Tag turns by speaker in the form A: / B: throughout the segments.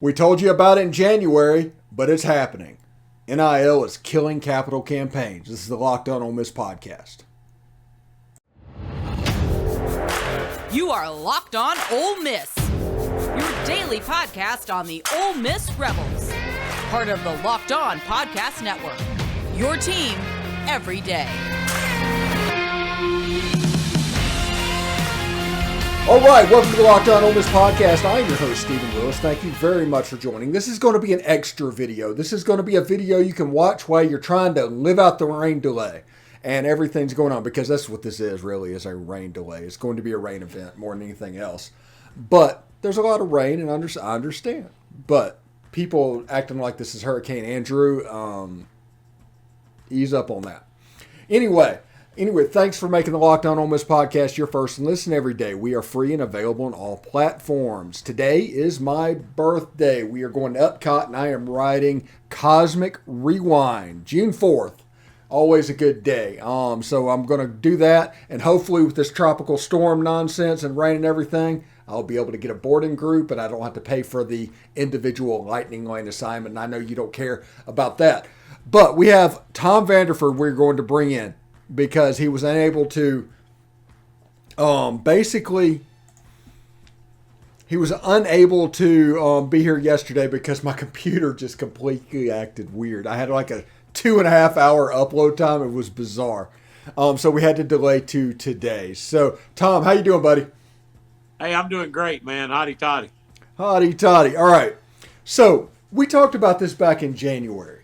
A: We told you about it in January, but it's happening. NIL is killing capital campaigns. This is the Locked On Ole Miss podcast.
B: You are Locked On Ole Miss, your daily podcast on the Ole Miss Rebels. Part of the Locked On Podcast Network, your team every day.
A: All right, welcome to the Locked On Ole Miss podcast. I'm your host, Stephen Willis. Thank you very much for joining. This is going to be an extra video. This is going to be a video you can watch while you're trying to live out the rain delay. And everything's going on, because that's what this is, really, is a rain delay. It's going to be a rain event more than anything else. But there's a lot of rain, and I understand. But people acting like this is Hurricane Andrew, ease up on that. Anyway, thanks for making the Locked On Ole Miss podcast your first and listen every day. We are free and available on all platforms. Today is my birthday. We are going to Epcot, and I am riding Cosmic Rewind, June 4th. Always a good day. So I'm going to do that, and hopefully with this tropical storm nonsense and rain and everything, I'll be able to get a boarding group, and I don't have to pay for the individual Lightning Lane assignment, and I know you don't care about that. But we have Tom Vanderford we're going to bring in, because he was unable to, he was unable to be here yesterday because my computer just completely acted weird. I had like a 2.5 hour upload time. It was bizarre. So we had to delay to today. So, Tom, how you doing, buddy?
C: Hey, I'm doing great, man. Hotty toddy.
A: Hotty toddy. All right. So we talked about this back in January,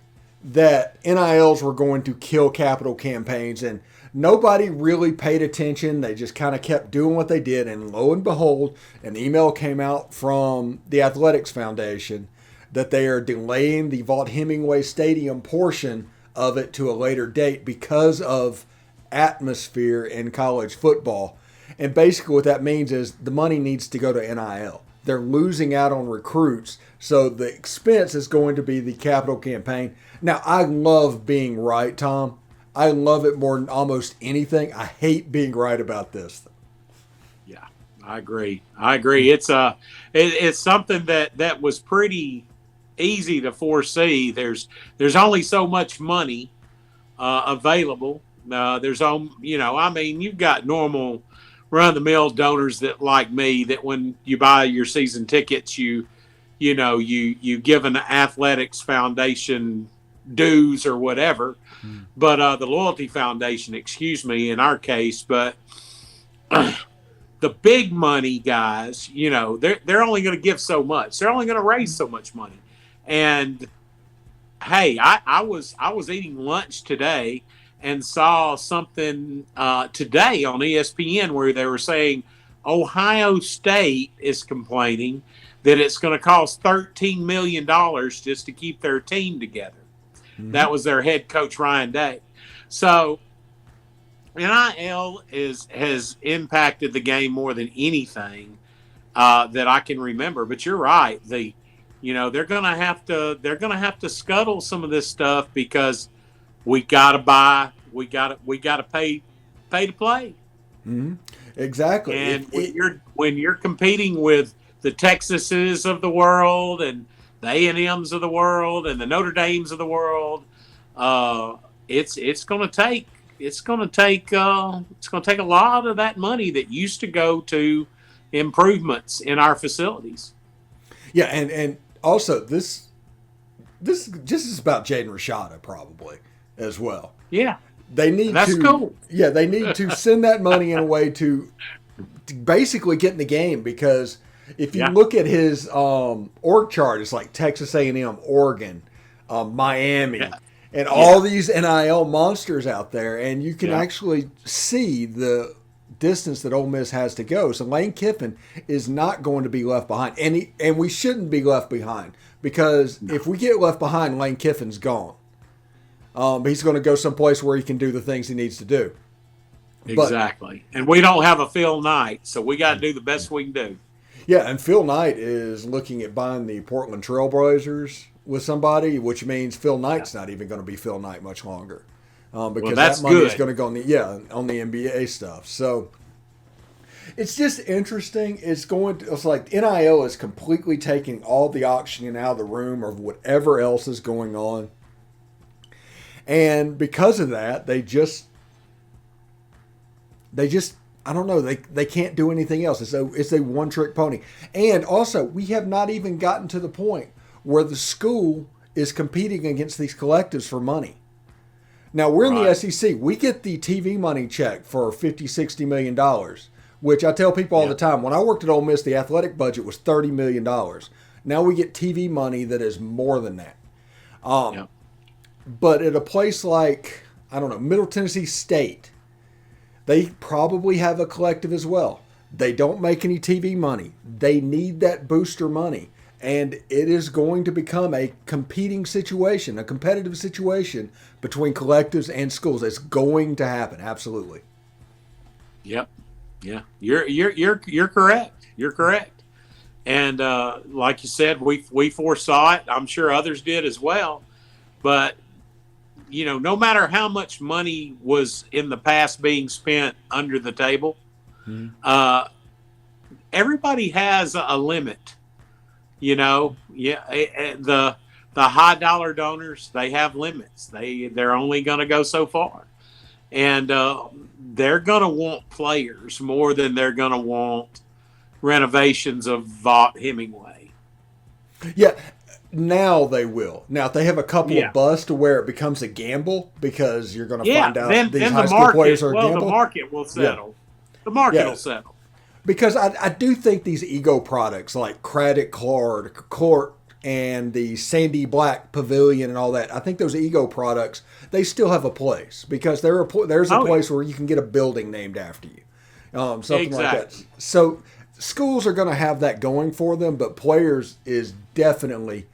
A: that NILs were going to kill capital campaigns, and nobody really paid attention. They just kind of kept doing what they did, and lo and behold, an email came out from the Athletics Foundation that they are delaying the Vaught-Hemingway Stadium portion of it to a later date because of atmosphere in college football. And basically what that means is the money needs to go to NIL. They're losing out on recruits, so the expense is going to be the capital campaign. Now, I love being right, Tom. I love it more than almost anything. I hate being right about this.
C: Yeah, I agree. It's something that was pretty easy to foresee. There's only so much money available. You've got normal run-of-the-mill donors that, like me, that when you buy your season tickets, you give an athletics foundation dues or whatever. But the loyalty foundation, in our case, but the big money guys, they're only going to give so much. They're only going to raise so much money. And hey, I was eating lunch today and saw something today on ESPN where they were saying Ohio State is complaining that it's going to cost $13 million just to keep their team together. Mm-hmm. That was their head coach, Ryan Day. So NIL has impacted the game more than anything that I can remember. But you're right. They're going to have to scuttle some of this stuff because we got to pay to play.
A: Mm-hmm. Exactly.
C: And when you're competing with the Texases of the world and the A&Ms of the world and the Notre Dames of the world, it's going to take a lot of that money that used to go to improvements in our facilities.
A: Yeah, and also this just is about Jaden Rashada probably as well.
C: Yeah,
A: they need
C: that's cool.
A: Yeah, they need to send that money in a way to basically get in the game, because if you look at his org chart, it's like Texas A&M, Oregon, Miami, and all these NIL monsters out there, and you can actually see the distance that Ole Miss has to go. So Lane Kiffin is not going to be left behind, and we shouldn't be left behind, because if we get left behind, Lane Kiffin's gone. He's going to go someplace where he can do the things he needs to do.
C: Exactly. And we don't have a Phil Knight, so we got to do the best we can do.
A: Yeah, and Phil Knight is looking at buying the Portland Trailblazers with somebody, which means Phil Knight's not even going to be Phil Knight much longer, because that money is going to go on the NBA stuff. So It's just interesting. It's like NIL is completely taking all the auctioning out of the room of whatever else is going on. And because of that, they just I don't know, they can't do anything else. It's a one-trick pony. And also, we have not even gotten to the point where the school is competing against these collectives for money. Now, we're in the SEC. We get the TV money check for $50-60 million, which I tell people all the time. When I worked at Ole Miss, the athletic budget was $30 million. Now we get TV money that is more than that. But at a place like, I don't know, Middle Tennessee State, they probably have a collective as well. They don't make any TV money. They need that booster money. And it is going to become a competing situation, a competitive situation between collectives and schools. It's going to happen, absolutely.
C: Yep. Yeah. You're correct. You're correct. And like you said, we foresaw it. I'm sure others did as well. But no matter how much money was in the past being spent under the table, everybody has a limit. The high dollar donors, they have limits. They're only going to go so far, and they're going to want players more than they're going to want renovations of Vaught Hemingway.
A: Yeah. Now they will. Now, if they have a couple of busts to where it becomes a gamble because you're going to find out these high school players are a gamble.
C: The market will settle. Yeah. The market will settle.
A: Because I do think these ego products like Credit Court and the Sandy Black Pavilion and all that, I think those ego products, they still have a place because there's a place where you can get a building named after you. Something like that. So schools are going to have that going for them, but players is definitely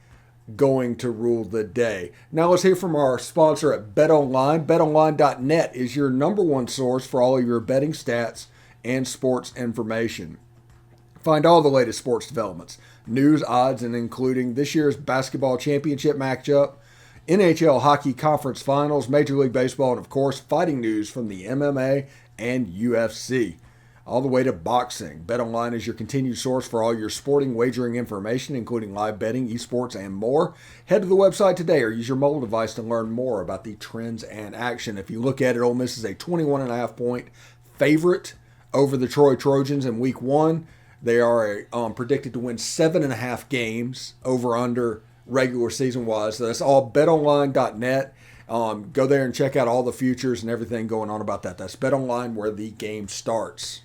A: going to rule the day. Now let's hear from our sponsor at BetOnline. BetOnline.net is your number one source for all of your betting stats and sports information. Find all the latest sports developments, news, odds, and including this year's basketball championship matchup, NHL hockey conference finals, Major League Baseball, and of course, fighting news from the MMA and UFC. All the way to boxing. BetOnline is your continued source for all your sporting wagering information, including live betting, esports, and more. Head to the website today or use your mobile device to learn more about the trends and action. If you look at it, Ole Miss is a 21.5 point favorite over the Troy Trojans in week 1. They are predicted to win 7.5 games over under regular season wise. So that's all betonline.net. Go there and check out all the futures and everything going on about that. That's BetOnline, where the game starts.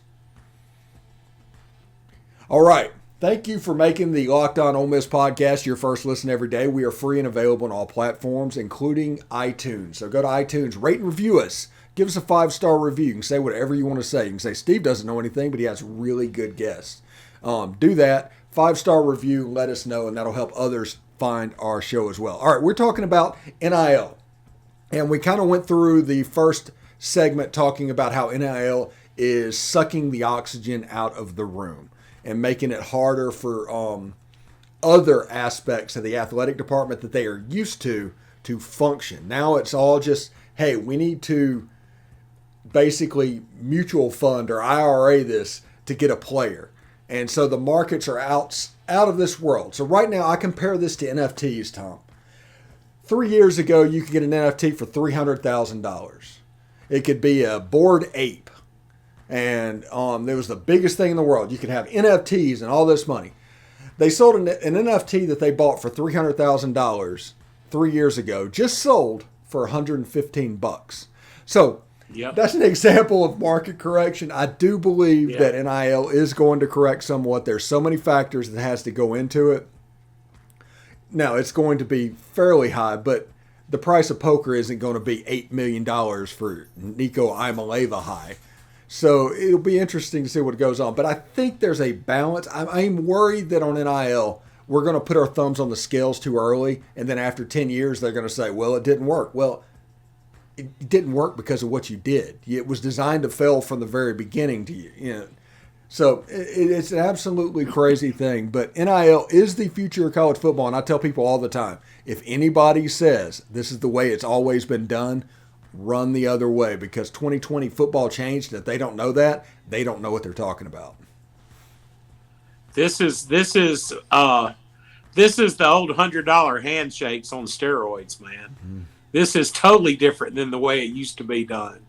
A: All right. Thank you for making the Locked On Ole Miss podcast your first listen every day. We are free and available on all platforms, including iTunes. So go to iTunes, rate and review us. Give us a 5-star review. You can say whatever you want to say. You can say Steve doesn't know anything, but he has really good guests. Do that. 5-star review. Let us know, and that'll help others find our show as well. All right, we're talking about NIL. And we kind of went through the first segment talking about how NIL is sucking the oxygen out of the room and making it harder for other aspects of the athletic department that they are used to function. Now it's all just, hey, we need to basically mutual fund or IRA this to get a player. And so the markets are out of this world. So right now I compare this to NFTs, Tom. 3 years ago, you could get an NFT for $300,000. It could be a Bored Ape. And it was the biggest thing in the world. You could have NFTs and all this money. They sold an NFT that they bought for $300,000 3 years ago, just sold for $115. So that's an example of market correction. I do believe that NIL is going to correct somewhat. There's so many factors that has to go into it. Now, it's going to be fairly high, but the price of poker isn't going to be $8 million for Nico Imaleva high. So it'll be interesting to see what goes on. But I think there's a balance. I'm worried that on NIL, we're going to put our thumbs on the scales too early, and then after 10 years, they're going to say, well, it didn't work. Well, it didn't work because of what you did. It was designed to fail from the very beginning to you. So it's an absolutely crazy thing. But NIL is the future of college football, and I tell people all the time, if anybody says this is the way it's always been done, run the other way because 2020 football changed. And if they don't know that, they don't know what they're talking about.
C: This is the old $100 handshakes on steroids, man. Mm-hmm. This is totally different than the way it used to be done.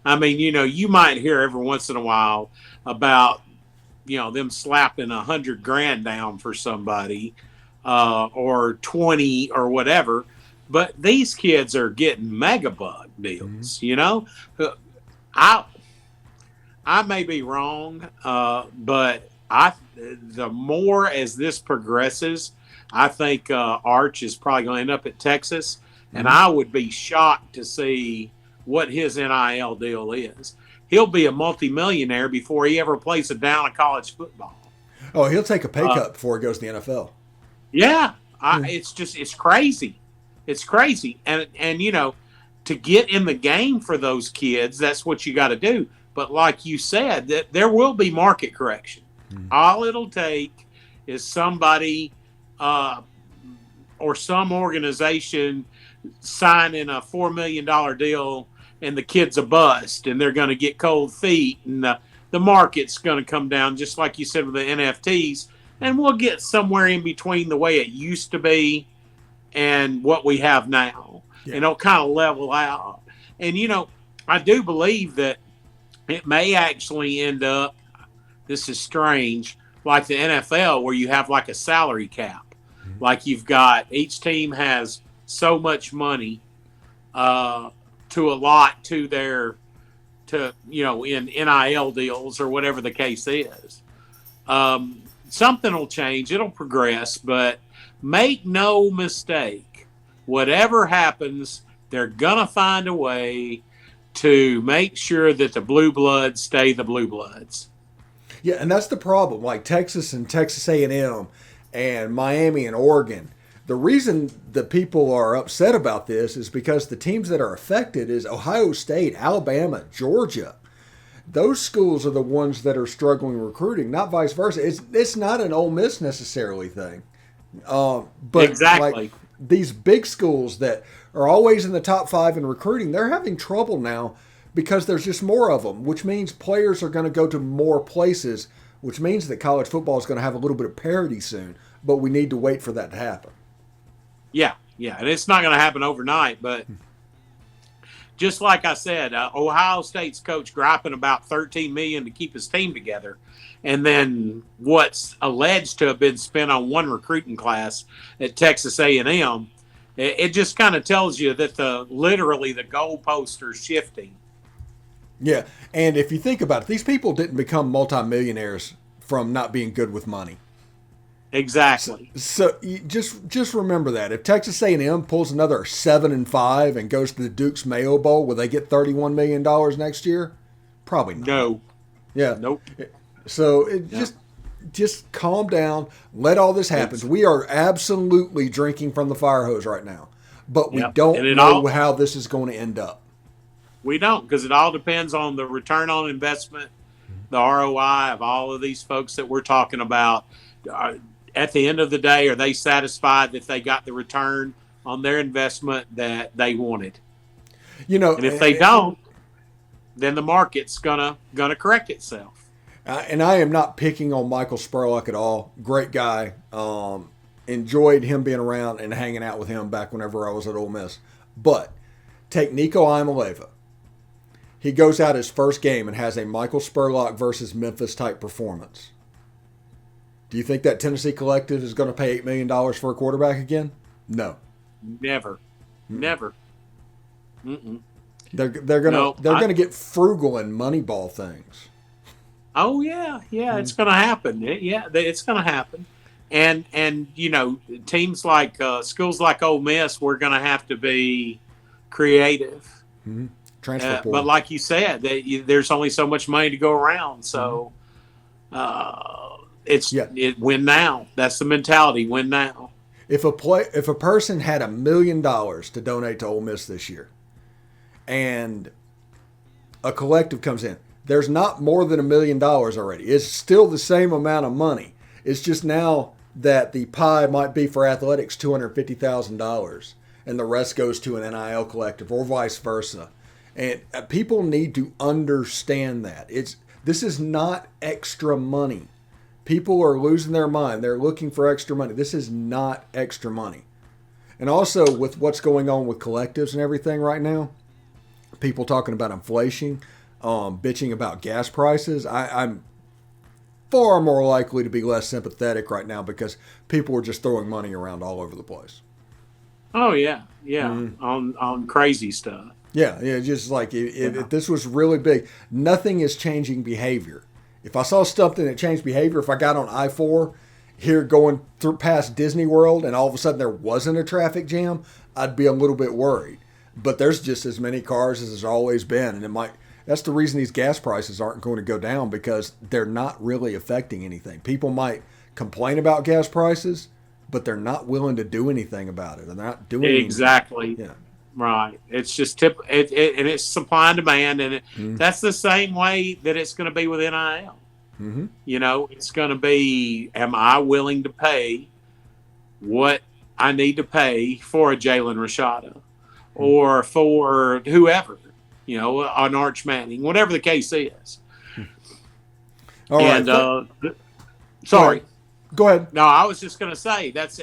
C: I mean, you might hear every once in a while about, them slapping $100,000 down for somebody, or 20 or whatever. But these kids are getting megabug deals, mm-hmm. I may be wrong, but the more as this progresses, I think Arch is probably going to end up at Texas, mm-hmm. and I would be shocked to see what his NIL deal is. He'll be a multimillionaire before he ever plays a down of college football.
A: Oh, he'll take a pay cut before he goes to the NFL.
C: Yeah, it's crazy. It's crazy. And to get in the game for those kids, that's what you got to do. But like you said, that there will be market correction. Mm-hmm. All it'll take is somebody or some organization signing a $4 million deal and the kid's a bust and they're going to get cold feet and the market's going to come down, just like you said with the NFTs. And we'll get somewhere in between the way it used to be and what we have now. Yeah. And it'll kind of level out. And, I do believe that it may actually end up, this is strange, like the NFL where you have like a salary cap. Mm-hmm. Like you've got, each team has so much money to allot to their, in NIL deals or whatever the case is. Something will change. It'll progress, but make no mistake, whatever happens, they're going to find a way to make sure that the blue bloods stay the blue bloods.
A: Yeah, and that's the problem. Like Texas and Texas A&M and Miami and Oregon, the reason that people are upset about this is because the teams that are affected is Ohio State, Alabama, Georgia. Those schools are the ones that are struggling recruiting, not vice versa. It's not an Ole Miss necessarily thing. But
C: exactly.
A: Like these big schools that are always in the top 5 in recruiting, they're having trouble now because there's just more of them, which means players are going to go to more places, which means that college football is going to have a little bit of parity soon, but we need to wait for that to happen.
C: Yeah, and it's not going to happen overnight, but just like I said, Ohio State's coach griping about $13 million to keep his team together, and then what's alleged to have been spent on one recruiting class at Texas A&M, it just kind of tells you that literally the goalposts are shifting.
A: Yeah, and if you think about it, these people didn't become multimillionaires from not being good with money.
C: Exactly.
A: So you just remember that if Texas A&M pulls another 7-5 and goes to the Duke's Mayo Bowl, will they get $31 million next year? Probably not.
C: No.
A: Yeah.
C: Nope.
A: So just calm down. Let all this happen. We are absolutely drinking from the fire hose right now, but we don't know how this is going to end up.
C: We don't, because it all depends on the return on investment, the ROI of all of these folks that we're talking about. At the end of the day, are they satisfied that they got the return on their investment that they wanted? And if they don't, then the market's gonna correct itself.
A: And I am not picking on Michael Spurlock at all. Great guy. Enjoyed him being around and hanging out with him back whenever I was at Ole Miss. But take Nico Iamaleava. He goes out his first game and has a Michael Spurlock versus Memphis type performance. Do you think that Tennessee collective is going to pay $8 million for a quarterback again? No.
C: Never. Mm-mm.
A: They're going to get frugal in Moneyball things.
C: Oh yeah, it's going to happen. It's going to happen. And teams like schools like Ole Miss, we're going to have to be creative.
A: Mm-hmm. Transfer portal.
C: But like you said, there's only so much money to go around. So win now. That's the mentality. Win now.
A: If a person had $1 million to donate to Ole Miss this year, and a collective comes in, there's not more than $1 million already. It's still the same amount of money. It's just now that the pie might be for athletics $250,000, and the rest goes to an NIL collective or vice versa. And people need to understand that. This is not extra money. People are losing their mind. They're looking for extra money. This is not extra money. And also with what's going on with collectives and everything right now, people talking about inflation, bitching about gas prices, I'm far more likely to be less sympathetic right now because people are just throwing money around all over the place.
C: Oh, yeah. On crazy stuff.
A: Yeah, just like if this was really big, nothing is changing behavior. If I saw something that changed behavior, if I got on I-4 here going through past Disney World and all of a sudden there wasn't a traffic jam, I'd be a little bit worried. But there's just as many cars as there's always been, and that's the reason these gas prices aren't going to go down, because they're not really affecting anything. People might complain about gas prices, but they're not willing to do anything about it, and they're not doing
C: exactly.
A: Anything. Yeah.
C: Right. It's just and it's supply and demand, and that's the same way that it's going to be with NIL.
A: Mm-hmm.
C: It's going to be, am I willing to pay what I need to pay for a Jalen Rashada or for whoever, an Arch Manning, whatever the case is.
A: All right.
C: Sorry.
A: Go ahead.
C: No, I was just going to say that's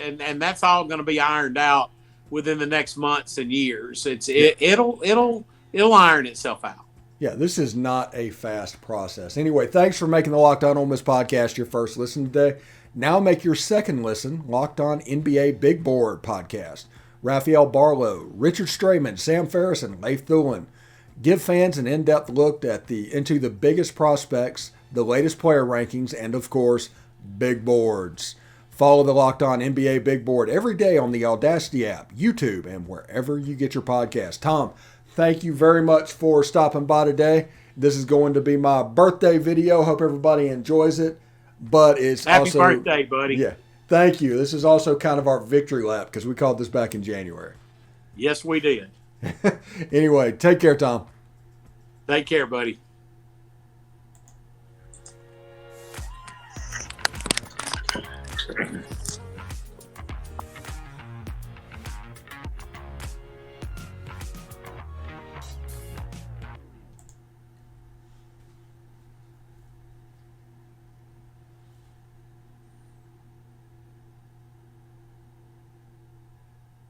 C: all going to be ironed out within the next months and years. It'll iron itself out.
A: Yeah, this is not a fast process. Anyway, thanks for making the Locked On Ole Miss podcast your first listen today. Now make your second listen Locked On NBA Big Board podcast. Raphael Barlow, Richard Strayman, Sam Ferris, and Leif Thulin give fans an in-depth look into the biggest prospects, the latest player rankings, and of course, big boards. Follow the Locked On NBA Big Board every day on the Audacity app, YouTube, and wherever you get your podcast. Tom, thank you very much for stopping by today. This is going to be my birthday video. Hope everybody enjoys it. But it's
C: Happy
A: also
C: birthday, buddy.
A: Yeah, thank you. This is also kind of our victory lap because we called this back in January.
C: Yes, we did.
A: Anyway, take care, Tom.
C: Take care, buddy.